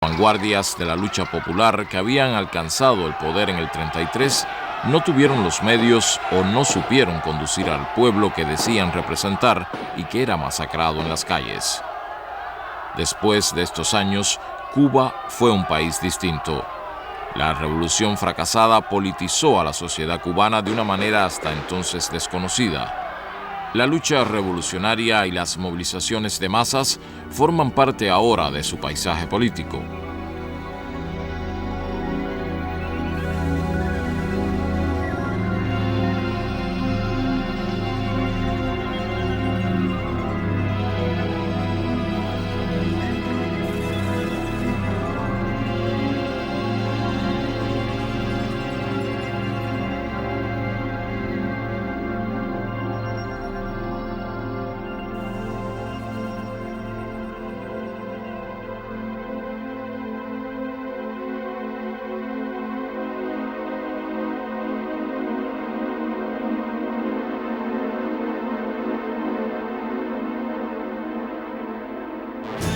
Vanguardias de la lucha popular que habían alcanzado el poder en el 33 no tuvieron los medios o no supieron conducir al pueblo que decían representar y que era masacrado en las calles. Después de estos años, Cuba fue un país distinto. La revolución fracasada politizó a la sociedad cubana de una manera hasta entonces desconocida. La lucha revolucionaria y las movilizaciones de masas forman parte ahora de su paisaje político.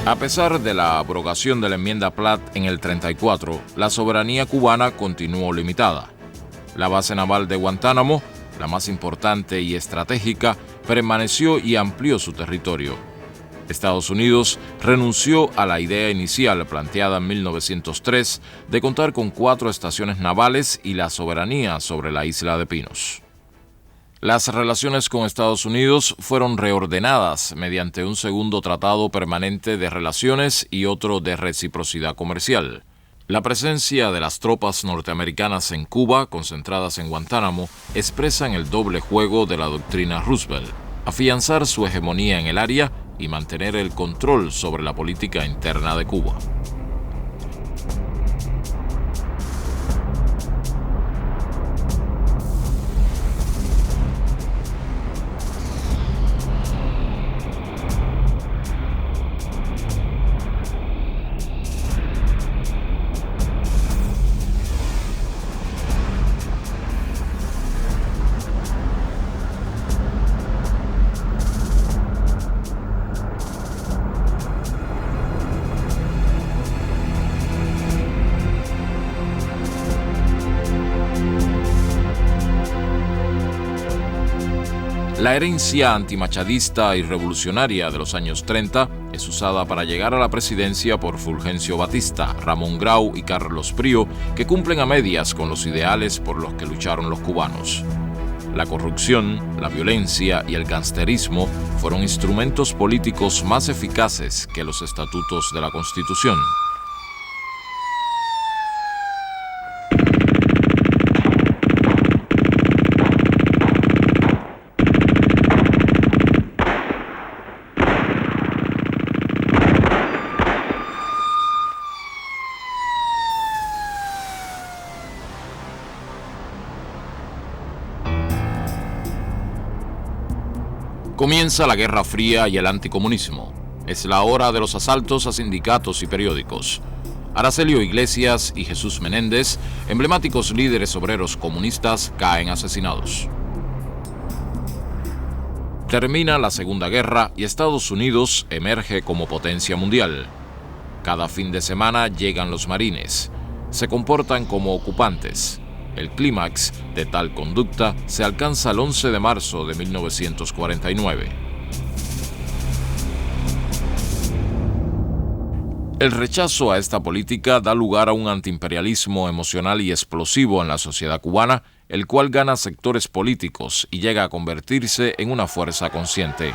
A pesar de la abrogación de la enmienda Platt en el 34, la soberanía cubana continuó limitada. La base naval de Guantánamo, la más importante y estratégica, permaneció y amplió su territorio. Estados Unidos renunció a la idea inicial planteada en 1903 de contar con 4 estaciones navales y la soberanía sobre la isla de Pinos. Las relaciones con Estados Unidos fueron reordenadas mediante un segundo tratado permanente de relaciones y otro de reciprocidad comercial. La presencia de las tropas norteamericanas en Cuba, concentradas en Guantánamo, expresan el doble juego de la doctrina Roosevelt: afianzar su hegemonía en el área y mantener el control sobre la política interna de Cuba. La herencia antimachadista y revolucionaria de los años 30 es usada para llegar a la presidencia por Fulgencio Batista, Ramón Grau y Carlos Prío, que cumplen a medias con los ideales por los que lucharon los cubanos. La corrupción, la violencia y el gangsterismo fueron instrumentos políticos más eficaces que los estatutos de la Constitución. Comienza la Guerra Fría y el anticomunismo. Es la hora de los asaltos a sindicatos y periódicos. Aracelio Iglesias y Jesús Menéndez, emblemáticos líderes obreros comunistas, caen asesinados. Termina la Segunda Guerra y Estados Unidos emerge como potencia mundial. Cada fin de semana llegan los marines. Se comportan como ocupantes. El clímax de tal conducta se alcanza el 11 de marzo de 1949. El rechazo a esta política da lugar a un antiimperialismo emocional y explosivo en la sociedad cubana, el cual gana sectores políticos y llega a convertirse en una fuerza consciente.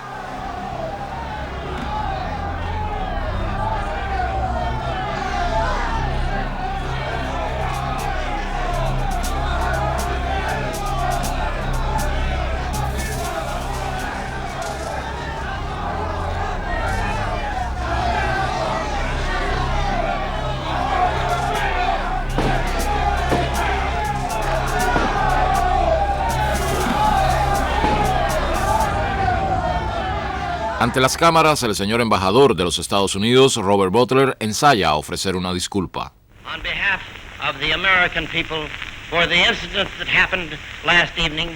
Ante las cámaras, el señor embajador de los Estados Unidos, Robert Butler, ensaya a ofrecer una disculpa. On behalf of the American people, for the incident that happened last evening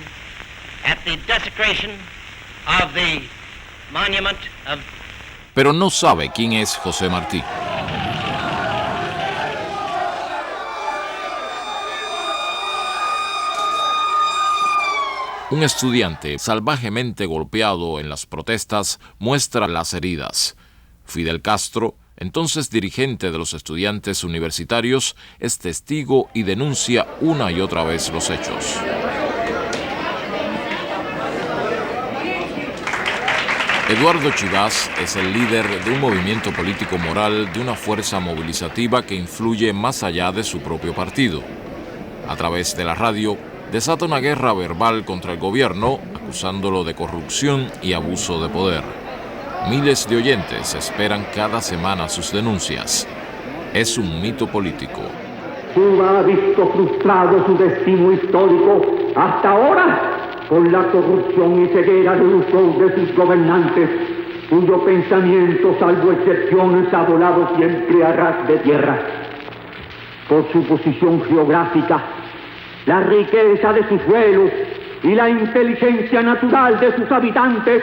at the desecration of the monument of... Pero no sabe quién es José Martí. Un estudiante salvajemente golpeado en las protestas muestra las heridas. Fidel Castro, entonces dirigente de los estudiantes universitarios, es testigo y denuncia una y otra vez los hechos. Eduardo Chivas es el líder de un movimiento político moral, de una fuerza movilizativa que influye más allá de su propio partido. A través de la radio, desata una guerra verbal contra el gobierno, acusándolo de corrupción y abuso de poder. Miles de oyentes esperan cada semana sus denuncias. Es un mito político. Cuba ha visto frustrado su destino histórico hasta ahora con la corrupción y ceguera de uso de sus gobernantes, cuyo pensamiento, salvo excepciones, ha volado siempre a ras de tierra. Por su posición geográfica, la riqueza de sus suelos y la inteligencia natural de sus habitantes,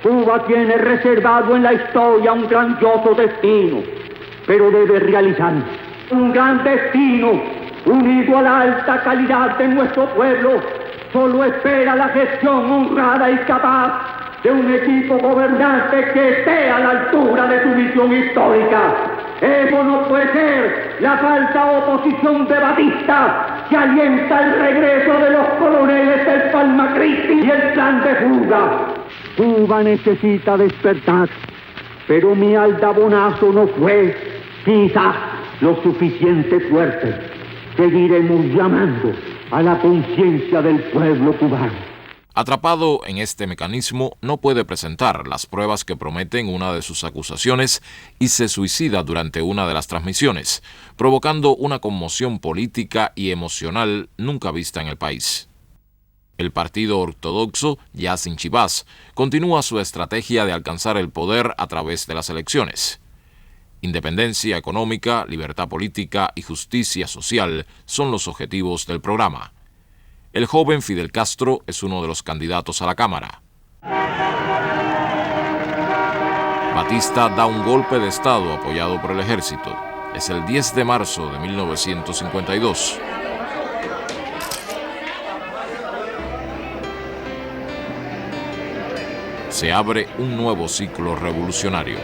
Cuba tiene reservado en la historia un grandioso destino, pero debe realizar un gran destino unido a la alta calidad de nuestro pueblo. Solo espera la gestión honrada y capaz de un equipo gobernante que esté a la altura de su misión histórica. Eso no puede ser la falsa oposición de Batista que alienta el regreso de los coroneles del Palma Cristi y el plan de fuga. Cuba necesita despertar, pero mi aldabonazo no fue quizás lo suficiente fuerte. Seguiremos llamando a la conciencia del pueblo cubano. Atrapado en este mecanismo, no puede presentar las pruebas que prometen una de sus acusaciones y se suicida durante una de las transmisiones, provocando una conmoción política y emocional nunca vista en el país. El partido ortodoxo, ya sin Chivas, continúa su estrategia de alcanzar el poder a través de las elecciones. Independencia económica, libertad política y justicia social son los objetivos del programa. El joven Fidel Castro es uno de los candidatos a la Cámara. Batista da un golpe de Estado apoyado por el ejército. Es el 10 de marzo de 1952. Se abre un nuevo ciclo revolucionario.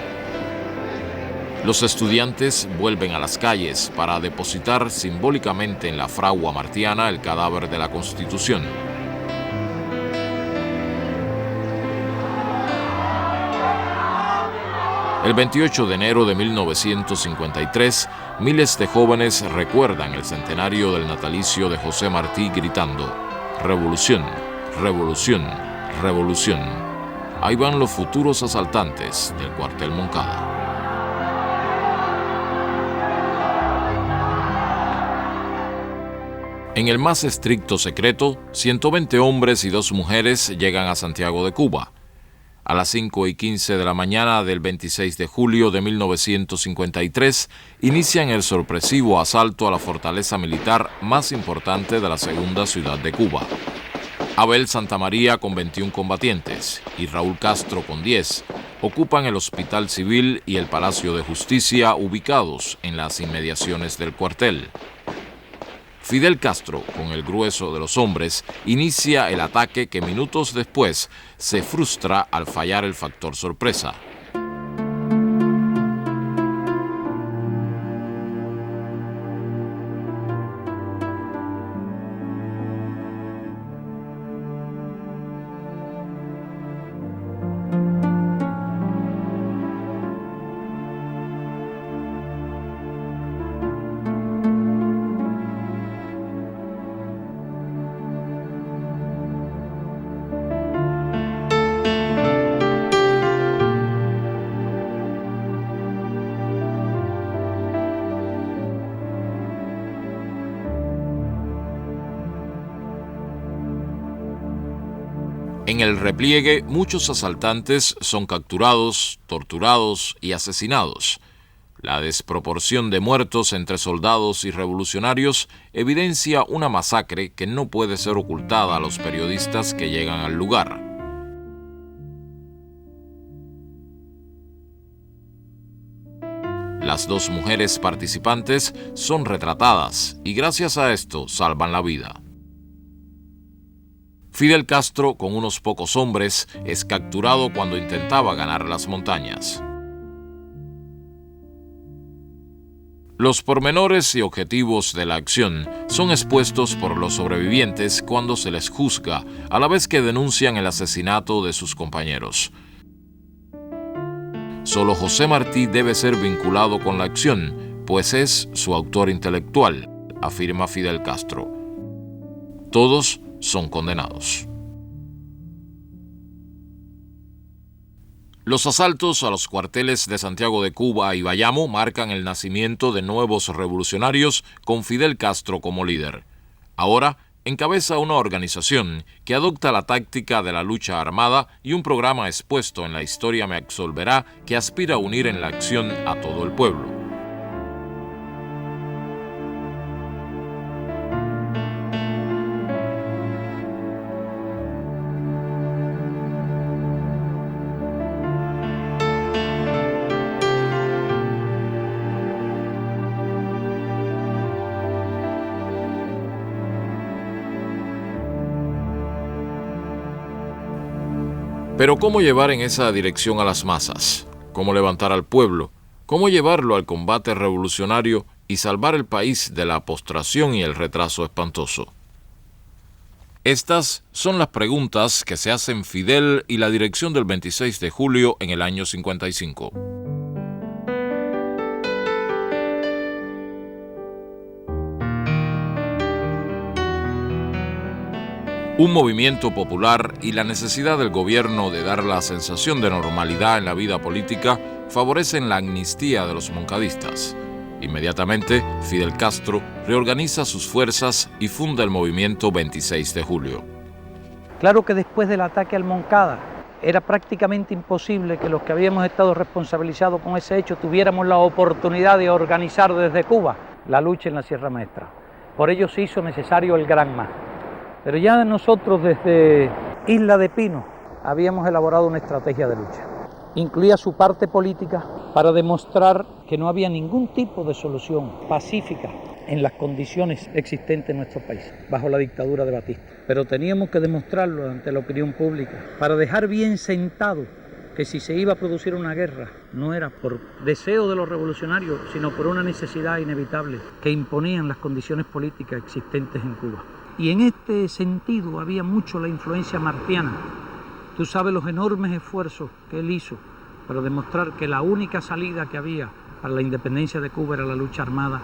Los estudiantes vuelven a las calles para depositar simbólicamente en la fragua martiana el cadáver de la Constitución. El 28 de enero de 1953, miles de jóvenes recuerdan el centenario del natalicio de José Martí gritando: «Revolución, revolución, revolución». Ahí van los futuros asaltantes del cuartel Moncada. En el más estricto secreto, 120 hombres y 2 mujeres llegan a Santiago de Cuba. A las 5:15 de la mañana del 26 de julio de 1953, inician el sorpresivo asalto a la fortaleza militar más importante de la segunda ciudad de Cuba. Abel Santamaría, con 21 combatientes, y Raúl Castro, con 10, ocupan el Hospital Civil y el Palacio de Justicia, ubicados en las inmediaciones del cuartel. Fidel Castro, con el grueso de los hombres, inicia el ataque que minutos después se frustra al fallar el factor sorpresa. En el repliegue, muchos asaltantes son capturados, torturados y asesinados. La desproporción de muertos entre soldados y revolucionarios evidencia una masacre que no puede ser ocultada a los periodistas que llegan al lugar. Las 2 mujeres participantes son retratadas y gracias a esto salvan la vida. Fidel Castro, con unos pocos hombres, es capturado cuando intentaba ganar las montañas. Los pormenores y objetivos de la acción son expuestos por los sobrevivientes cuando se les juzga, a la vez que denuncian el asesinato de sus compañeros. Solo José Martí debe ser vinculado con la acción, pues es su autor intelectual, afirma Fidel Castro. Todos son condenados. Los asaltos a los cuarteles de Santiago de Cuba y Bayamo marcan el nacimiento de nuevos revolucionarios con Fidel Castro como líder. Ahora encabeza una organización que adopta la táctica de la lucha armada y un programa expuesto en La Historia Me Absolverá que aspira a unir en la acción a todo el pueblo. Pero ¿cómo llevar en esa dirección a las masas? ¿Cómo levantar al pueblo? ¿Cómo llevarlo al combate revolucionario y salvar el país de la postración y el retraso espantoso? Estas son las preguntas que se hacen Fidel y la dirección del 26 de julio en el año 55. Un movimiento popular y la necesidad del gobierno de dar la sensación de normalidad en la vida política favorecen la amnistía de los moncadistas. Inmediatamente, Fidel Castro reorganiza sus fuerzas y funda el movimiento 26 de julio. Claro que después del ataque al Moncada era prácticamente imposible que los que habíamos estado responsabilizados con ese hecho tuviéramos la oportunidad de organizar desde Cuba la lucha en la Sierra Maestra. Por ello se hizo necesario el Granma. Pero ya nosotros desde Isla de Pino habíamos elaborado una estrategia de lucha. Incluía su parte política para demostrar que no había ningún tipo de solución pacífica en las condiciones existentes en nuestro país, bajo la dictadura de Batista. Pero teníamos que demostrarlo ante la opinión pública, para dejar bien sentado que si se iba a producir una guerra, no era por deseo de los revolucionarios, sino por una necesidad inevitable que imponían las condiciones políticas existentes en Cuba. Y en este sentido había mucho la influencia martiana. Tú sabes los enormes esfuerzos que él hizo para demostrar que la única salida que había para la independencia de Cuba era la lucha armada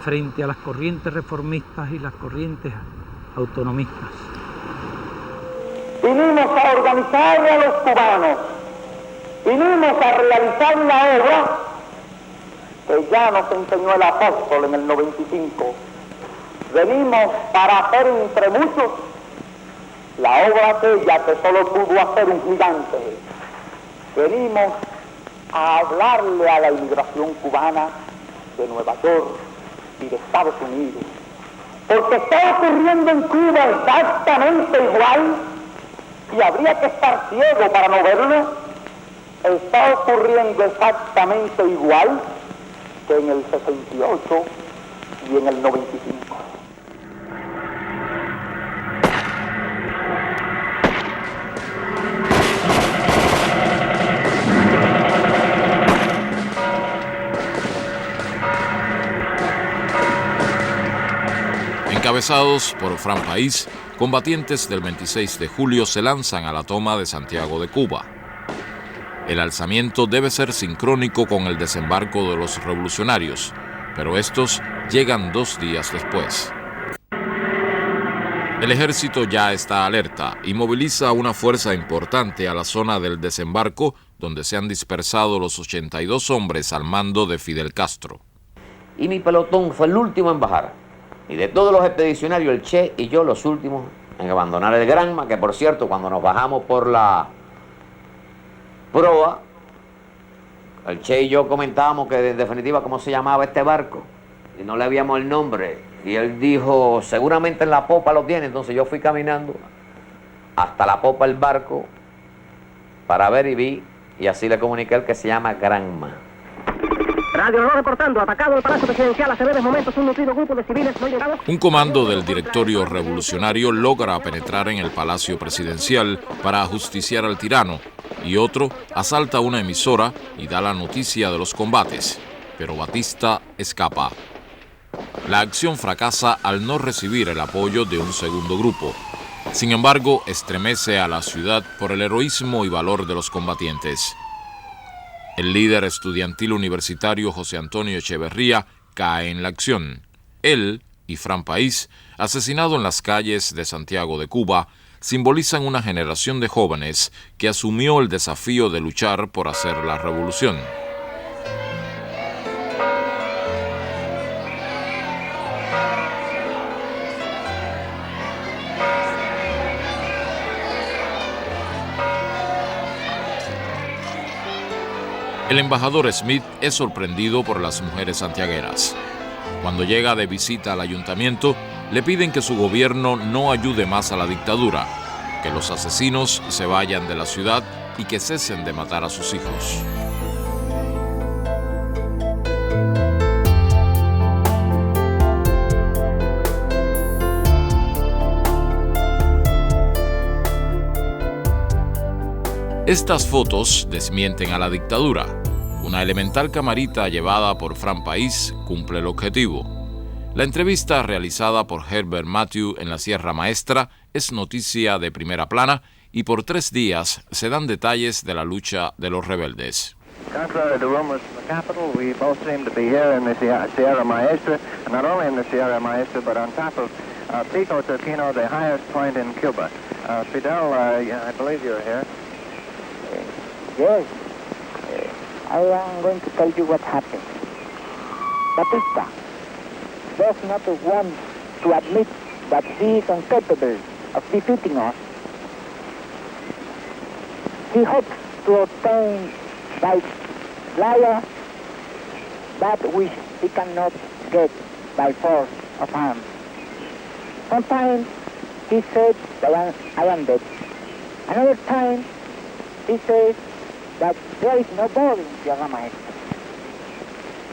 frente a las corrientes reformistas y las corrientes autonomistas. Vinimos a organizar a los cubanos, vinimos a realizar la obra que ya nos enseñó el apóstol en el 95. Venimos para hacer entre muchos la obra aquella que solo pudo hacer un gigante. Venimos a hablarle a la inmigración cubana de Nueva York y de Estados Unidos, porque está ocurriendo en Cuba exactamente igual, y habría que estar ciego para no verlo. Está ocurriendo exactamente igual que en el 68 y en el 95. Encabezados por Fran País, combatientes del 26 de julio se lanzan a la toma de Santiago de Cuba. El alzamiento debe ser sincrónico con el desembarco de los revolucionarios, pero estos llegan 2 días después. El ejército ya está alerta y moviliza una fuerza importante a la zona del desembarco, donde se han dispersado los 82 hombres al mando de Fidel Castro. Y mi pelotón fue el último en bajar. Y de todos los expedicionarios, el Che y yo los últimos en abandonar el Granma, que por cierto, cuando nos bajamos por la proa, el Che y yo comentábamos que en definitiva cómo se llamaba este barco, y no le habíamos el nombre, y él dijo, seguramente en la popa lo tiene. Entonces yo fui caminando hasta la popa del barco para ver y vi, y así le comuniqué el que se llama Granma. Radio Honor reportando, atacado el Palacio Presidencial hace breves momentos un nutrido grupo de civiles no llegados. Un comando del directorio revolucionario logra penetrar en el Palacio Presidencial para ajusticiar al tirano, y otro asalta una emisora y da la noticia de los combates, pero Batista escapa. La acción fracasa al no recibir el apoyo de un segundo grupo. Sin embargo, estremece a la ciudad por el heroísmo y valor de los combatientes. El líder estudiantil universitario José Antonio Echeverría cae en la acción. Él y Fran País, asesinado en las calles de Santiago de Cuba, simbolizan una generación de jóvenes que asumió el desafío de luchar por hacer la revolución. El embajador Smith es sorprendido por las mujeres santiagueras. Cuando llega de visita al ayuntamiento, le piden que su gobierno no ayude más a la dictadura, que los asesinos se vayan de la ciudad y que cesen de matar a sus hijos. Estas fotos desmienten a la dictadura. Una elemental camarita llevada por Fran País cumple el objetivo. La entrevista realizada por Herbert Matthew en la Sierra Maestra es noticia de primera plana y por 3 días se dan detalles de la lucha de los rebeldes. Contrary to rumors from the capital, we both seem to be here in the Sierra Maestra, and not only in the Sierra Maestra, but on top of Pico Turquino, the highest point in Cuba. Fidel, I believe you're here. Yes. I am going to tell you what happened. Batista does not want to admit that he is incapable of defeating us. He hopes to obtain by liar that which he cannot get by force of arms. Sometimes he says that I am dead. Another time he says that there is no war in Sierra Maestra.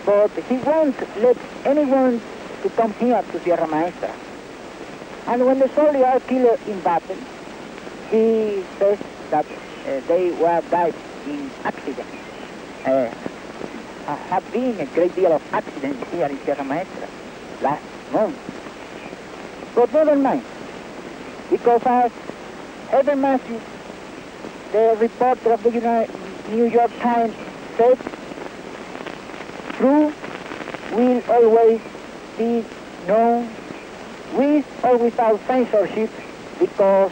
But he won't let anyone to come here to Sierra Maestra. And when the soldiers are killed in battle, he says that they were died in accidents. Have been a great deal of accidents here in Sierra Maestra last month. But never mind, because as Herbert Matthew, the reporter of the New York Times, said, truth will always be known with or without censorship, because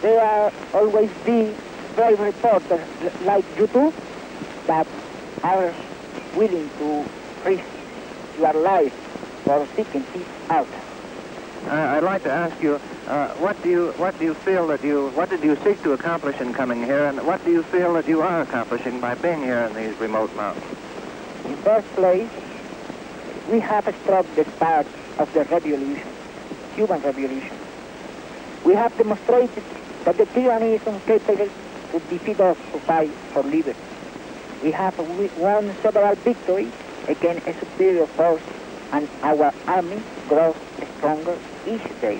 there will always be brave reporters like you two that are willing to risk your life for seeking it out. I'd like to ask you, what did you seek to accomplish in coming here, and what do you feel that you are accomplishing by being here in these remote mountains? In first place, we have struck the spark of the revolution, Cuban Revolution. We have demonstrated that the tyranny is incapable to defeat us to fight for liberty. We have won several victories against a superior force, and our army grows stronger each day.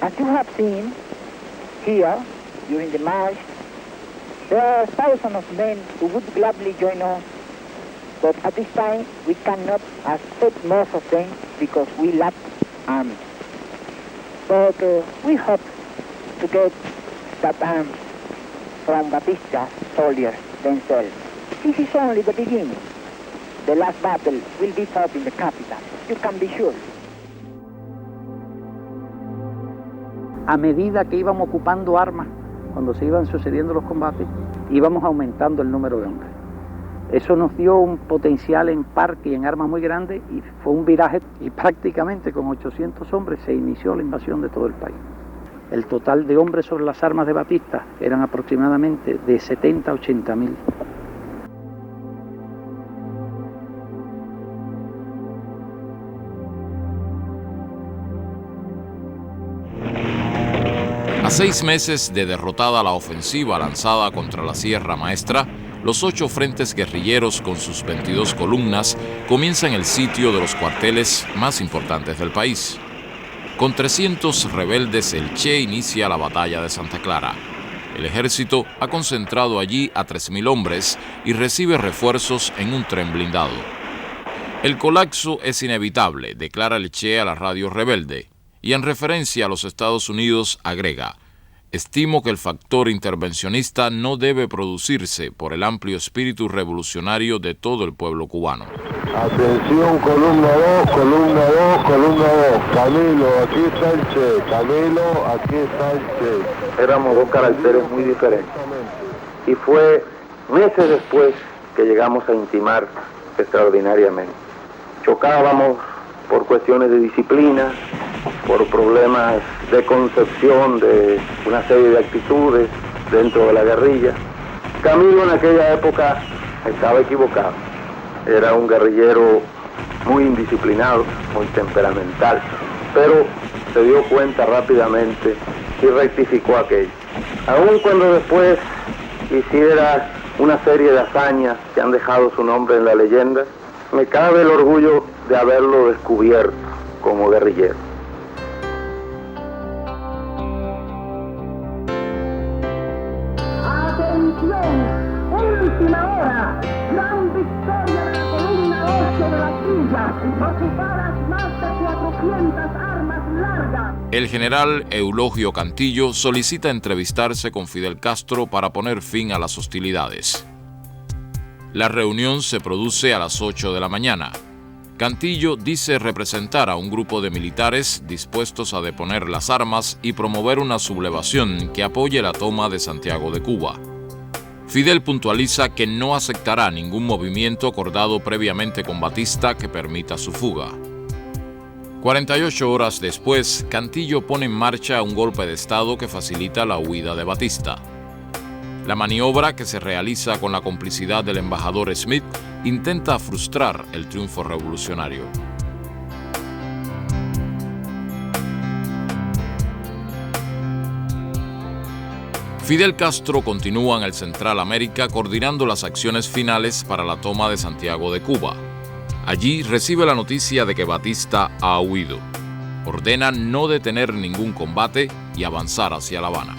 As you have seen here during the march, there are thousands of men who would gladly join us, but at this time we cannot accept most of them because we lack arms. But we hope to get that arms from Batista's soldiers themselves. This is only the beginning. The last battle will be fought in the capital. You can be sure. A medida que íbamos ocupando armas, cuando se iban sucediendo los combates, íbamos aumentando el número de hombres. Eso nos dio un potencial en parque y en armas muy grande y fue un viraje, y prácticamente con 800 hombres se inició la invasión de todo el país. El total de hombres sobre las armas de Batista eran aproximadamente de 70 a 80 mil. A 6 meses de derrotada la ofensiva lanzada contra la Sierra Maestra, los 8 frentes guerrilleros con sus 22 columnas comienzan el sitio de los cuarteles más importantes del país. Con 300 rebeldes, el Che inicia la batalla de Santa Clara. El ejército ha concentrado allí a 3.000 hombres y recibe refuerzos en un tren blindado. El colapso es inevitable, declara el Che a la radio rebelde, y en referencia a los Estados Unidos agrega: estimo que el factor intervencionista no debe producirse por el amplio espíritu revolucionario de todo el pueblo cubano. Atención, columna 2, columna 2, columna 2. Camilo, aquí está el Che. Camilo, aquí está el Che. Éramos dos caracteres muy diferentes. Y fue meses después que llegamos a intimar extraordinariamente. Chocábamos por cuestiones de disciplina, por problemas de concepción de una serie de actitudes dentro de la guerrilla. Camilo en aquella época estaba equivocado. Era un guerrillero muy indisciplinado, muy temperamental, pero se dio cuenta rápidamente y rectificó aquello. Aun cuando después hiciera una serie de hazañas que han dejado su nombre en la leyenda, me cabe el orgullo de haberlo descubierto como guerrillero. ¡Atención! ¡Última hora! ¡Gran victoria de la columna 8 de la Villa! ¡Ocupadas más de 400 armas largas! El general Eulogio Cantillo solicita entrevistarse con Fidel Castro para poner fin a las hostilidades. La reunión se produce a las 8 de la mañana. Cantillo dice representar a un grupo de militares dispuestos a deponer las armas y promover una sublevación que apoye la toma de Santiago de Cuba. Fidel puntualiza que no aceptará ningún movimiento acordado previamente con Batista que permita su fuga. 48 horas después, Cantillo pone en marcha un golpe de Estado que facilita la huida de Batista. La maniobra, que se realiza con la complicidad del embajador Smith, intenta frustrar el triunfo revolucionario. Fidel Castro continúa en el Central América coordinando las acciones finales para la toma de Santiago de Cuba. Allí recibe la noticia de que Batista ha huido. Ordena no detener ningún combate y avanzar hacia La Habana.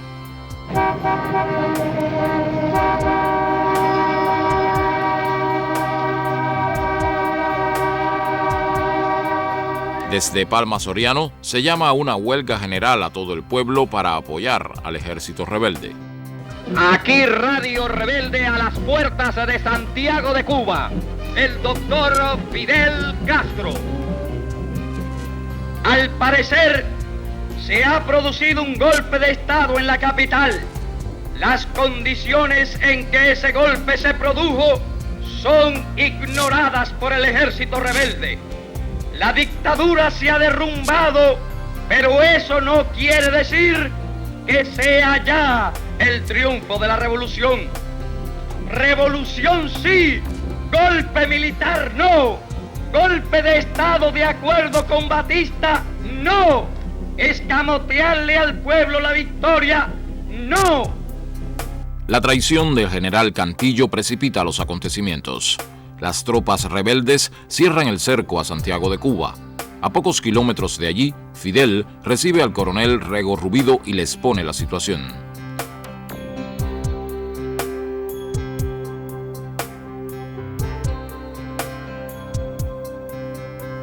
Desde Palma Soriano se llama a una huelga general a todo el pueblo para apoyar al ejército rebelde. Aquí Radio Rebelde a las puertas de Santiago de Cuba, el doctor Fidel Castro. Al parecer, se ha producido un golpe de Estado en la capital. Las condiciones en que ese golpe se produjo son ignoradas por el ejército rebelde. La dictadura se ha derrumbado, pero eso no quiere decir que sea ya el triunfo de la revolución. Revolución sí, golpe militar no, golpe de Estado de acuerdo con Batista no, escamotearle al pueblo la victoria no. La traición del general Cantillo precipita los acontecimientos. Las tropas rebeldes cierran el cerco a Santiago de Cuba. A pocos kilómetros de allí, Fidel recibe al coronel Rego Rubido y le expone la situación.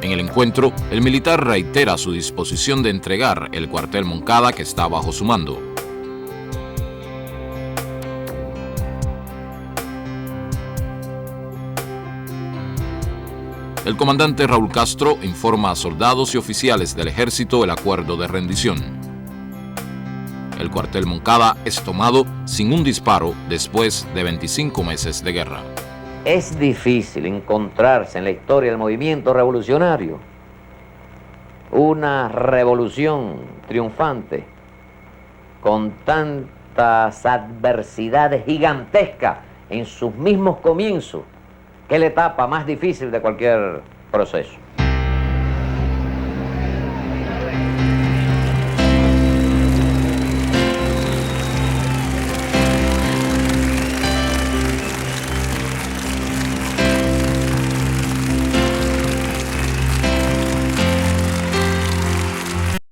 En el encuentro, el militar reitera su disposición de entregar el cuartel Moncada que está bajo su mando. El comandante Raúl Castro informa a soldados y oficiales del ejército el acuerdo de rendición. El cuartel Moncada es tomado sin un disparo después de 25 meses de guerra. Es difícil encontrarse en la historia del movimiento revolucionario una revolución triunfante con tantas adversidades gigantescas en sus mismos comienzos, que es la etapa más difícil de cualquier proceso.